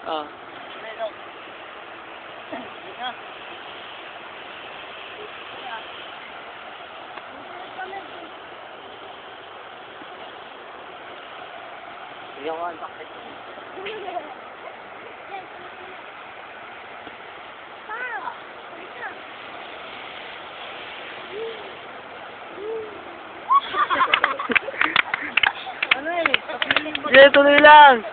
Oh. Yawan bakit? Ano eh? Sige, tuloy lang.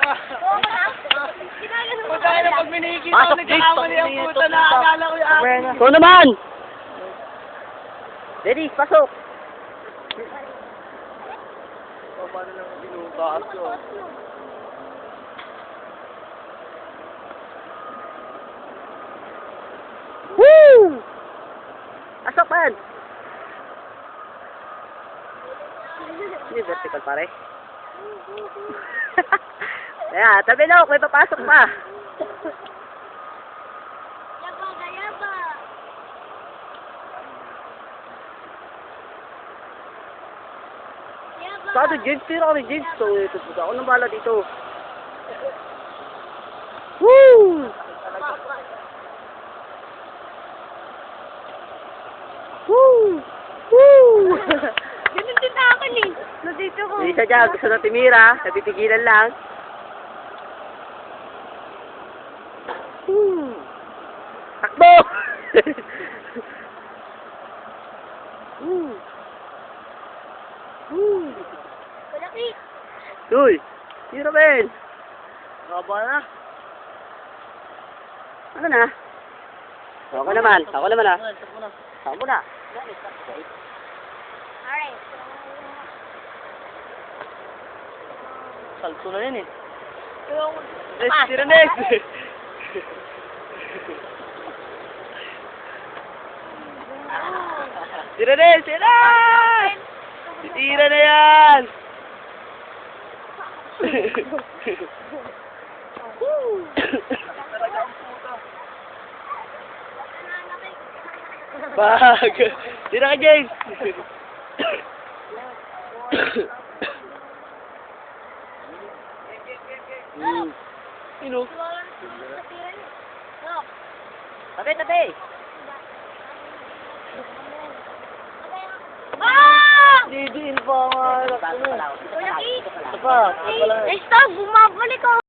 Pagkaya na pag minikita ko Pasok, ni Jake. Kamali ang puta na akala ko yung akin. Ikaw naman! Dennis, pasok! Paano naman binutas ko? Woo! Pasok man! Hindi vertical pare. Ayan, tabi na, may papasok pa. Yaba. Sado, James, tira kami, James. So, ito po, ako nang bala dito. Woo! Woo! Woo! Ganun din na akin eh. Nandito ko. Hindi siya dyan, gusto na timira, nabitigilan lang. Takbo! Malaki. Uy! Tira Ben! Kaba na. Ano na? Ako naman ah. Stop mo na. Ako muna. Alright. Salto na yun eh. Yung... Tira next! Tira next! Tira! Tira na yan! Bag! Tira ka, James! Sino? Tabi! Ah! Didin pa nga. Malaki. Ito pa. Eh, stop! Bumabalik ako.